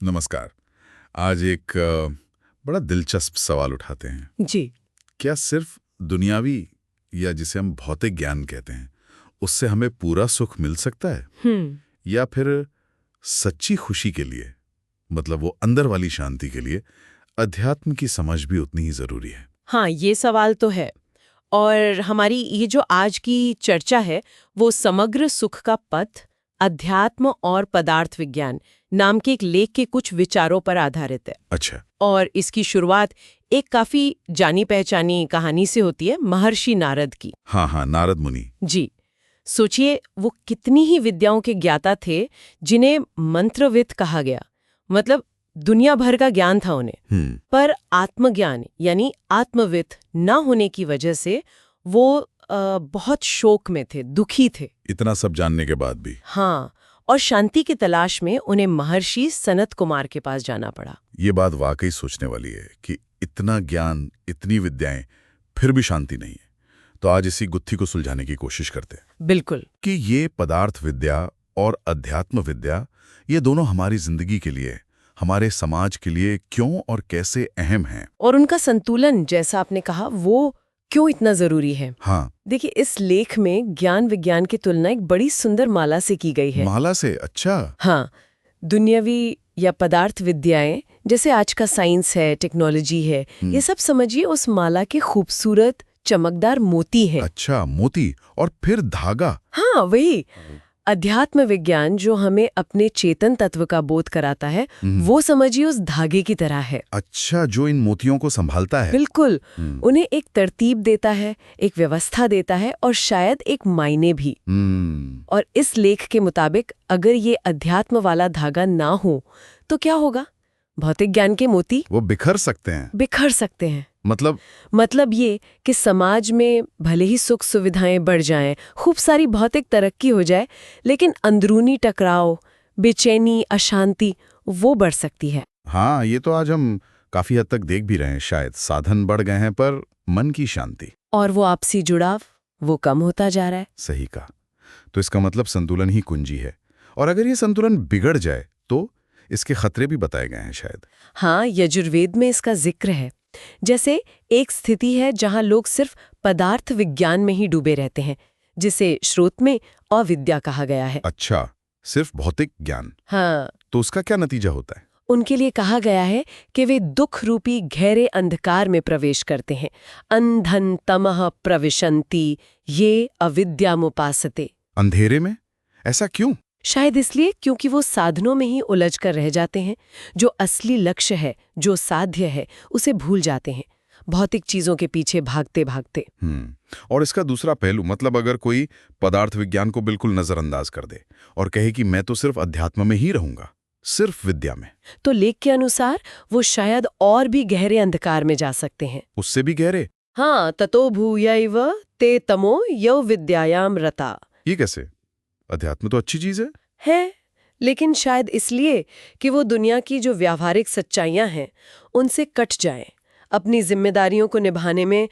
नमस्कार। आज एक बड़ा दिलचस्प सवाल उठाते हैं। जी। क्या सिर्फ दुनियावी या जिसे हम भौतिक ज्ञान कहते हैं उससे हमें पूरा सुख मिल सकता है, या फिर सच्ची खुशी के लिए, मतलब वो अंदर वाली शांति के लिए, अध्यात्म की समझ भी उतनी ही जरूरी है? हाँ, ये सवाल तो है। और हमारी ये जो आज की चर्चा है वो समग्र सुख का पथ, अध्यात्म और पदार्थ विज्ञान नाम के एक लेख के कुछ विचारों पर आधारित है। अच्छा। और इसकी शुरुआत एक काफी जानी पहचानी कहानी से होती है, महर्षि नारद की। हाँ हाँ, नारद मुनि। जी। सोचिए, वो कितनी ही विद्याओं के ज्ञाता थे जिन्हें मंत्रविद कहा गया। मतलब दुनिया भर का ज्ञान था उन्हें, पर आत्मज्ञान यानी आत्मविद ना होने की वजह से वो बहुत शोक में थे, दुखी थे। इतना सब जानने के बाद भी? हाँ, और शांति की तलाश में उन्हें महर्षि सनत कुमार के पास जाना पड़ा। ये बात वाकई सोचने वाली है कि इतना ज्ञान, इतनी विद्याएं, फिर भी शांति नहीं है। तो आज इसी गुत्थी को सुलझाने की कोशिश करते हैं। बिल्कुल। कि ये पदार्थ विद्या और अध्यात्म विद्या, ये दोनों हमारी जिंदगी के लिए, हमारे समाज के लिए क्यों और कैसे अहम हैं, और उनका संतुलन, जैसा आपने कहा, वो क्यों इतना जरूरी है। हाँ। देखिए, इस लेख में ज्ञान विज्ञान की तुलना एक बड़ी सुंदर माला से की गई है। माला से? अच्छा। हाँ, दुनियावी या पदार्थ विद्याएं, जैसे आज का साइंस है, टेक्नोलॉजी है, ये सब समझिए उस माला के खूबसूरत चमकदार मोती हैं। अच्छा, मोती और फिर धागा। हाँ, वही। अध्यात्म विज्ञान जो हमें अपने चेतन तत्व का बोध कराता है, वो समझिए उस धागे की तरह है। अच्छा, जो इन मोतियों को संभालता है। बिल्कुल। उन्हें एक तरतीब देता है, एक व्यवस्था देता है और शायद एक मायने भी। और इस लेख के मुताबिक अगर ये अध्यात्म वाला धागा ना हो तो क्या होगा? भौतिक ज्ञान के मोती वो बिखर सकते हैं। बिखर सकते हैं। मतलब ये कि समाज में भले ही सुख सुविधाएं बढ़ जाएं, खूब सारी भौतिक तरक्की हो जाए, लेकिन अंदरूनी टकराव, बेचैनी, अशांति वो बढ़ सकती है। हाँ, ये तो आज हम काफी हद तक देख भी रहे हैं। शायद साधन बढ़ गए हैं पर मन की शांति और वो आपसी जुड़ाव वो कम होता जा रहा है। सही कहा। तो इसका मतलब संतुलन ही कुंजी है। और अगर ये संतुलन बिगड़ जाए तो इसके खतरे भी बताए गए हैं शायद। हाँ, यजुर्वेद में इसका जिक्र है। जैसे एक स्थिति है जहां लोग सिर्फ पदार्थ विज्ञान में ही डूबे रहते हैं, जिसे श्रोत में अविद्या कहा गया है। अच्छा, सिर्फ भौतिक ज्ञान। हाँ, तो उसका क्या नतीजा होता है? उनके लिए कहा गया है कि वे दुख रूपी गहरे अंधकार में प्रवेश करते हैं। अंधन तमः प्रविशन्ति ये अविद्यामुपासते। अंधेरे में? ऐसा क्यों? शायद इसलिए क्योंकि वो साधनों में ही उलझ कर रह जाते हैं। जो असली लक्ष्य है, जो साध्य है, उसे भूल जाते हैं, भौतिक चीजों के पीछे भागते भागते। और इसका दूसरा पहलू, मतलब अगर कोई पदार्थ विज्ञान को बिल्कुल नजरअंदाज कर दे और कहे कि मैं तो सिर्फ अध्यात्म में ही रहूंगा, सिर्फ विद्या में, तो लेख के अनुसार वो शायद और भी गहरे अंधकार में जा सकते हैं। उससे भी गहरे? हाँ, ततो भूयैव ते तमो यौ विद्यायाम रता। ये कैसे? अध्यात्म तो अच्छी चीज है, लेकिन शायद इसलिए कि वो दुनिया की जो व्यावहारिक सच्चाइयां हैं उनसे कट जाएं, अपनी जिम्मेदारियों को निभाने में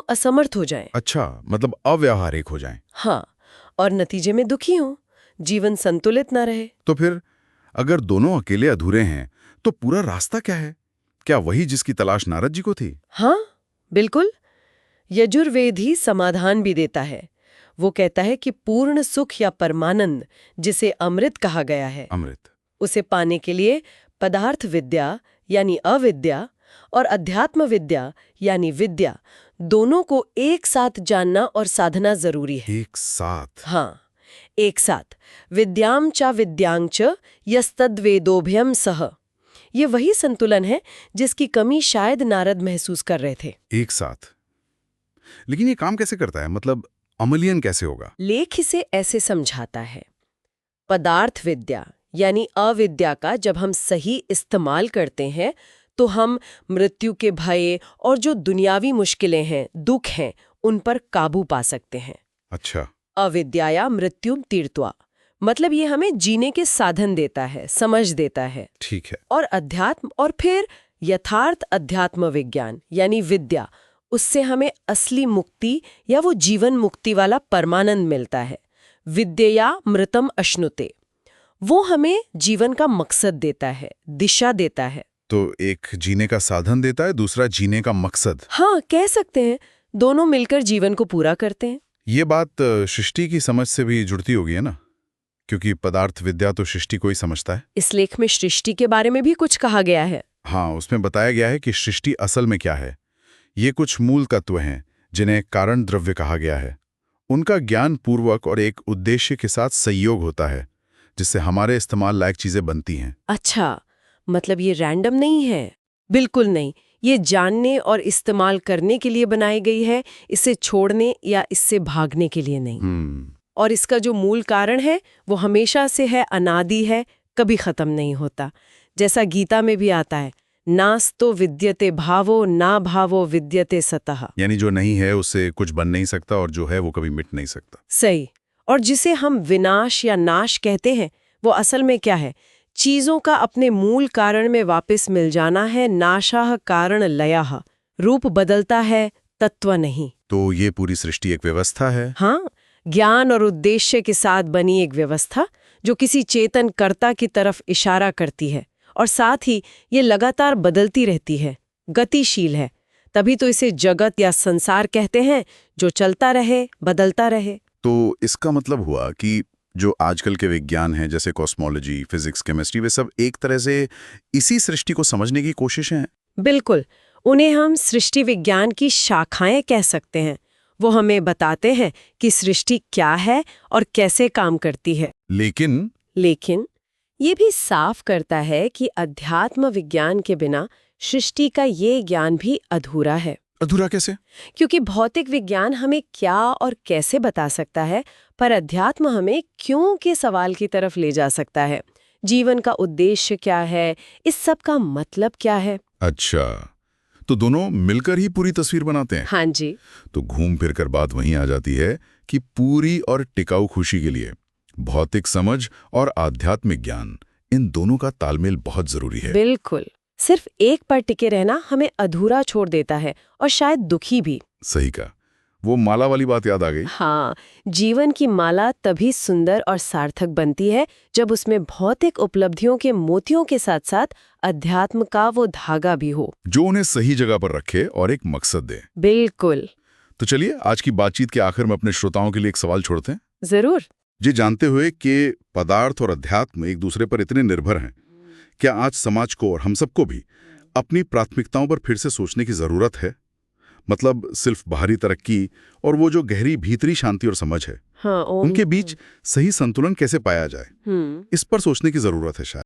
असमर्थ हो जाएं। अच्छा, मतलब अव्यावहारिक हो जाएं। हाँ, और नतीजे में दुखी हों, जीवन संतुलित ना रहे। तो फिर अगर दोनों अकेले अधूरे हैं तो पूरा रास्ता क्या है? क्या वही जिसकी तलाश नारद जी को थी? हाँ, बिल्कुल। यजुर्वेद ही समाधान भी देता है। वो कहता है कि पूर्ण सुख या परमानंद, जिसे अमृत कहा गया है, अमृत, उसे पाने के लिए पदार्थ विद्या यानी अविद्या और अध्यात्म विद्या यानी विद्या, दोनों को एक साथ जानना और साधना जरूरी है। एक साथ? हाँ, एक साथ। विद्याम च विद्यांग च यस्तद्वेदोभयम सह। ये वही संतुलन है जिसकी कमी शायद नारद महसूस कर रहे थे। एक साथ। लेकिन ये काम कैसे करता है? मतलब अमलियन कैसे होगा? लेख इसे ऐसे समझाता है। पदार्थ विद्या यानी अविद्या का जब हम सही इस्तेमाल करते हैं तो हम मृत्यु के भय और जो दुनियावी मुश्किलें हैं, दुख हैं, उन पर काबू पा सकते हैं। अच्छा। अविद्याया मृत्युम तीर्त्वा, मतलब ये हमें जीने के साधन देता है, समझ देता है। ठीक है। और अध्यात्म और फिर यथार्थ अध्यात्म विज्ञान यानी विद्या, उससे हमें असली मुक्ति या वो जीवन मुक्ति वाला परमानंद मिलता है। विद्यया मृतम अश्नुते, वो हमें जीवन का मकसद देता है, दिशा देता है। तो एक जीने का साधन देता है, दूसरा जीने का मकसद। हाँ, कह सकते हैं दोनों मिलकर जीवन को पूरा करते हैं। ये बात सृष्टि की समझ से भी जुड़ती होगी है ना, क्योंकि पदार्थ विद्या तो सृष्टि को ही समझता है। इस लेख में सृष्टि के बारे में भी कुछ कहा गया है। हाँ, उसमें बताया गया है कि सृष्टि असल में क्या है। ये कुछ मूल तत्व हैं जिन्हें कारण द्रव्य कहा गया है। उनका ज्ञान पूर्वक और एक उद्देश्य के साथ संयोग होता है, जिससे हमारे इस्तेमाल लायक चीजें बनती हैं। अच्छा, मतलब ये रैंडम नहीं है? बिल्कुल नहीं। ये जानने और इस्तेमाल करने के लिए बनाई गई है, इसे छोड़ने या इससे भागने के लिए नहीं। और इसका जो मूल कारण है वो हमेशा से है, अनादि है, कभी खत्म नहीं होता। जैसा गीता में भी आता है, नास्तो विद्यते भावो ना भावो विद्यते सतः। यानी जो नहीं है उससे कुछ बन नहीं सकता और जो है वो कभी मिट नहीं सकता। सही। और जिसे हम विनाश या नाश कहते हैं वो असल में क्या है? चीजों का अपने मूल कारण में वापस मिल जाना है। नाशाह कारण लयाह, रूप बदलता है, तत्व नहीं। तो ये पूरी सृष्टि एक व्यवस्था है। हाँ, ज्ञान और उद्देश्य के साथ बनी एक व्यवस्था जो किसी चेतन कर्ता की तरफ इशारा करती है, और साथ ही ये लगातार बदलती रहती है, गतिशील है। तभी तो इसे जगत या संसार कहते हैं, जो चलता रहे, बदलता रहे। तो इसका मतलब हुआ कि जो आजकल के विज्ञान हैं जैसे कॉस्मोलॉजी, फिजिक्स, केमिस्ट्री, वे सब एक तरह से इसी सृष्टि को समझने की कोशिश हैं। बिल्कुल, उन्हें हम सृष्टि विज्ञान की शाखाएं कह सकते हैं। वो हमें बताते हैं कि सृष्टि क्या है और कैसे काम करती है। लेकिन ये भी साफ करता है कि अध्यात्म विज्ञान के बिना सृष्टि का ये ज्ञान भी अधूरा है। अधूरा कैसे? क्योंकि भौतिक विज्ञान हमें क्या और कैसे बता सकता है, पर अध्यात्म हमें क्यों के सवाल की तरफ ले जा सकता है। जीवन का उद्देश्य क्या है, इस सब का मतलब क्या है। अच्छा, तो दोनों मिलकर ही पूरी तस्वीर बनाते हैं। हाँ जी। तो घूम फिर कर बात वहीं आ जाती है कि पूरी और टिकाऊ खुशी के लिए भौतिक समझ और आध्यात्मिक ज्ञान, इन दोनों का तालमेल बहुत जरूरी है। बिल्कुल। सिर्फ एक पर टिके रहना हमें अधूरा छोड़ देता है और शायद दुखी भी। सही कहा। वो माला वाली बात याद आ गई। हाँ, जीवन की माला तभी सुंदर और सार्थक बनती है जब उसमें भौतिक उपलब्धियों के मोतियों के साथ साथ अध्यात्म का वो धागा भी हो, जो उन्हें सही जगह पर रखे और एक मकसद दे। बिल्कुल। तो चलिए आज की बातचीत के आखिर में अपने श्रोताओं के लिए एक सवाल छोड़ते हैं। जरूर। ये जानते हुए कि पदार्थ और अध्यात्म एक दूसरे पर इतने निर्भर हैं, क्या आज समाज को और हम सबको भी अपनी प्राथमिकताओं पर फिर से सोचने की जरूरत है? मतलब सिर्फ बाहरी तरक्की और वो जो गहरी भीतरी शांति और समझ है, हाँ, उनके बीच सही संतुलन कैसे पाया जाए, इस पर सोचने की जरूरत है शायद।